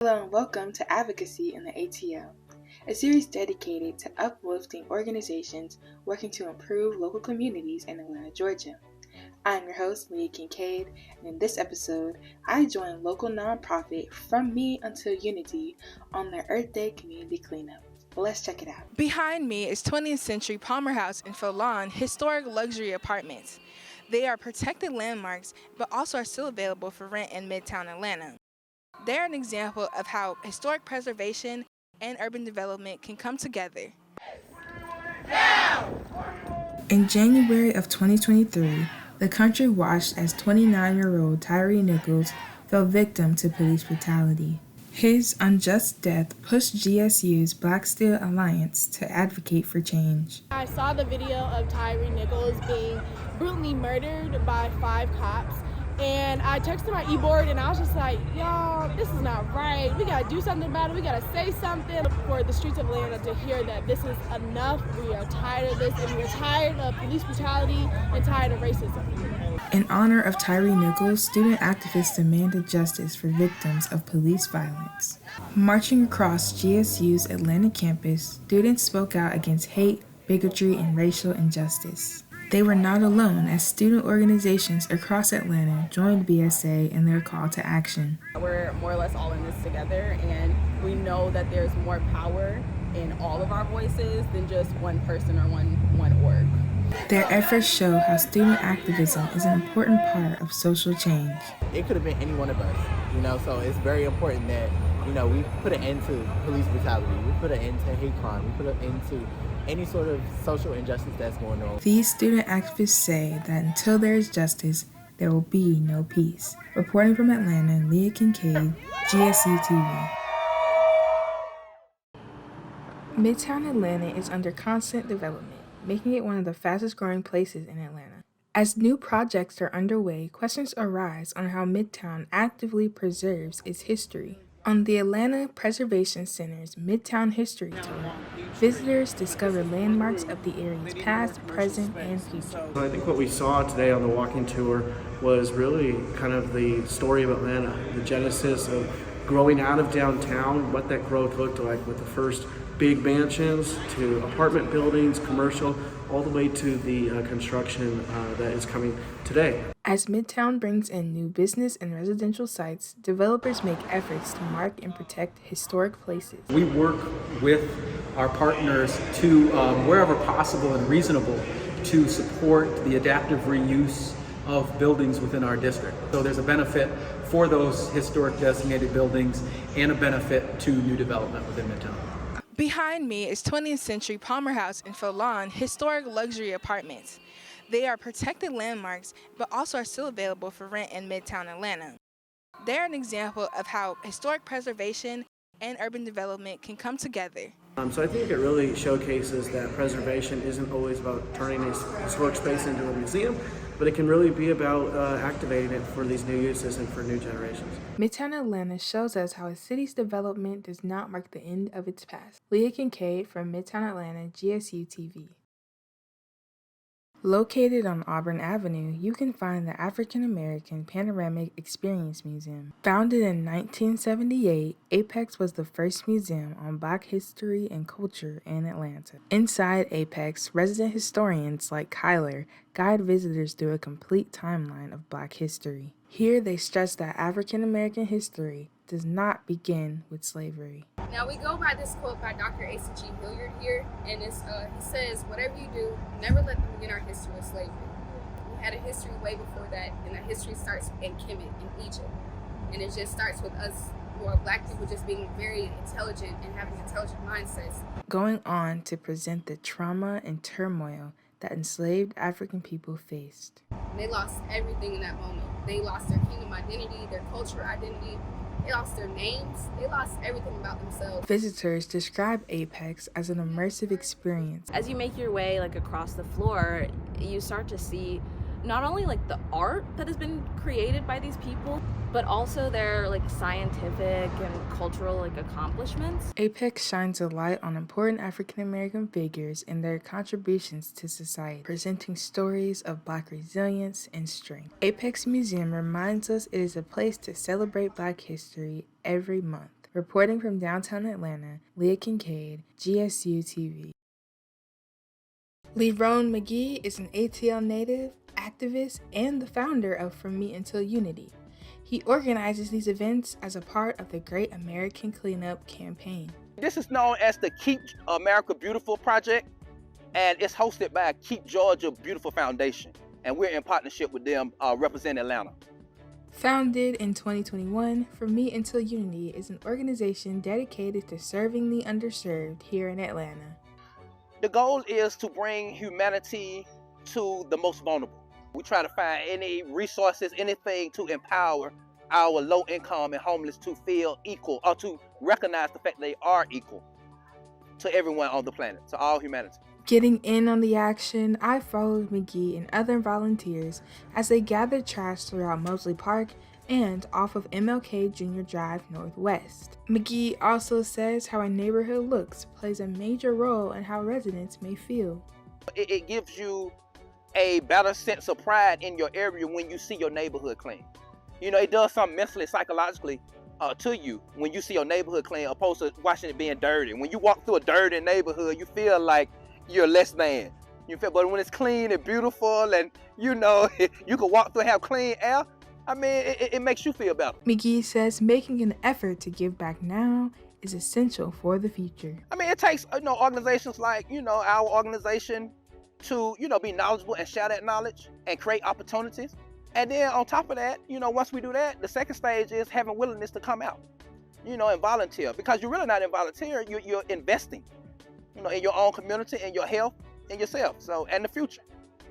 Hello and welcome to Advocacy in the ATL, a series dedicated to uplifting organizations working to improve local communities in Atlanta, Georgia. I'm your host, Leah Kincaid, and in this episode, I join local nonprofit From Me Until Unity on their Earth Day community cleanup. Let's check it out. Behind me is 20th Century Palmer House in Lawn historic luxury apartments. They are protected landmarks, but also are still available for rent in Midtown Atlanta. They're an example of how historic preservation and urban development can come together. In January of 2023, the country watched as 29-year-old Tyree Nichols fell victim to police brutality. His unjust death pushed GSU's Black Steel Alliance to advocate for change. I saw the video of Tyree Nichols being brutally murdered by 5 cops, and I texted my e-board and I was just like, y'all, this is not right. We gotta do something about it. We gotta say something for the streets of Atlanta to hear that this is enough. We are tired of this, and we are tired of police brutality and tired of racism. In honor of Tyree Nichols, student activists demanded justice for victims of police violence. Marching across GSU's Atlanta campus, students spoke out against hate, bigotry, and racial injustice. They were not alone as student organizations across Atlanta joined BSA in their call to action. We're more or less all in this together, and we know that there's more power in all of our voices than just one person or one org. Their efforts show how student activism is an important part of social change. It could have been any one of us, so it's very important that, we put an end to police brutality, we put an end to hate crime, we put an end to any sort of social injustice that's going on. These student activists say that until there is justice, there will be no peace. Reporting from Atlanta, Leah Kincaid, GSU TV. Midtown Atlanta is under constant development, making it one of the fastest growing places in Atlanta. As new projects are underway, questions arise on how Midtown actively preserves its history. On the Atlanta Preservation Center's Midtown History Tour, visitors discover landmarks of the area's past, present, and future. I think what we saw today on the walking tour was really kind of the story of Atlanta, the genesis of growing out of downtown, what that growth looked like with the first big mansions to apartment buildings, commercial, all the way to the construction that is coming today. As Midtown brings in new business and residential sites, developers make efforts to mark and protect historic places. We work with our partners to, wherever possible and reasonable, to support the adaptive reuse of buildings within our district. So there's a benefit for those historic designated buildings and a benefit to new development within Midtown. Behind me is 20th Century Palmer House in Lawn historic luxury apartments. They are protected landmarks, but also are still available for rent in Midtown Atlanta. They're an example of how historic preservation and urban development can come together. So I think it really showcases that preservation isn't always about turning a historic space into a museum, but it can really be about activating it for these new uses and for new generations. Midtown Atlanta shows us how a city's development does not mark the end of its past. Leah Kincaid from Midtown Atlanta, GSU TV. Located on Auburn Avenue, you can find the African American Panoramic Experience Museum. Founded in 1978, Apex was the first museum on Black history and culture in Atlanta. Inside Apex, resident historians like Kyler guide visitors through a complete timeline of Black history. Here they stress that African American history does not begin with slavery. Now we go by this quote by Dr. A.C.G. Hilliard here, and he says, whatever you do, never let them begin our history with slavery. We had a history way before that, and that history starts in Kemet, in Egypt. And it just starts with us, who are Black people, just being very intelligent and having intelligent mindsets. Going on to present the trauma and turmoil that enslaved African people faced. They lost everything in that moment. They lost their kingdom identity, their cultural identity. They lost their names. They lost everything about themselves. Visitors describe Apex as an immersive experience. As you make your way across the floor, you start to see not only the art that has been created by these people, but also their scientific and cultural accomplishments. Apex shines a light on important African American figures and their contributions to society, presenting stories of Black resilience and strength. Apex Museum reminds us it is a place to celebrate Black history every month. Reporting from downtown Atlanta, Leah Kincaid, GSU TV. Lerone McGee is an ATL native, activist, and the founder of From Me Until Unity. He organizes these events as a part of the Great American Cleanup campaign. This is known as the Keep America Beautiful project, and it's hosted by Keep Georgia Beautiful Foundation, and we're in partnership with them representing Atlanta. Founded in 2021, From Me Until Unity is an organization dedicated to serving the underserved here in Atlanta. The goal is to bring humanity to the most vulnerable. We try to find any resources, anything to empower our low income and homeless to feel equal, or to recognize the fact they are equal to everyone on the planet, to all humanity. Getting in on the action, I followed McGee and other volunteers as they gathered trash throughout Mosley Park and off of MLK Jr. Drive Northwest. McGee also says how a neighborhood looks plays a major role in how residents may feel. It gives you a better sense of pride in your area when you see your neighborhood clean. You know, it does something mentally, psychologically to you when you see your neighborhood clean, opposed to watching it being dirty. When you walk through a dirty neighborhood, you feel like you're less than. You feel, but when it's clean and beautiful, and you know, you can walk through and have clean air, I mean, it makes you feel better. McGee says making an effort to give back now is essential for the future. I mean, it takes, organizations like, our organization to, be knowledgeable and share that knowledge and create opportunities. And then on top of that, once we do that, the second stage is having willingness to come out, and volunteer. Because you're really not in volunteer, you're investing, in your own community, in your health, in yourself, and the future.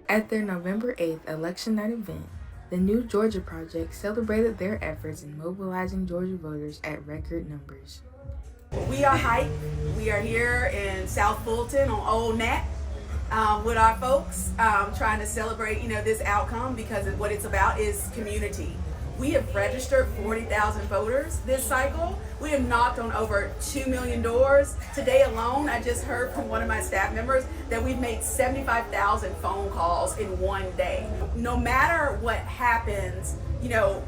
At their November 8th election night event, the New Georgia Project celebrated their efforts in mobilizing Georgia voters at record numbers. We are hype. We are here in South Fulton on Old Nat with our folks trying to celebrate, this outcome, because what it's about is community. We have registered 40,000 voters this cycle. We have knocked on over 2 million doors. Today alone, I just heard from one of my staff members that we've made 75,000 phone calls in one day. No matter what happens,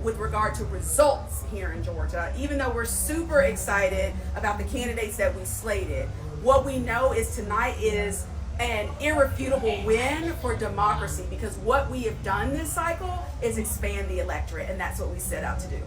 with regard to results here in Georgia, even though we're super excited about the candidates that we slated, what we know is tonight is an irrefutable win for democracy, because what we have done this cycle is expand the electorate, and that's what we set out to do.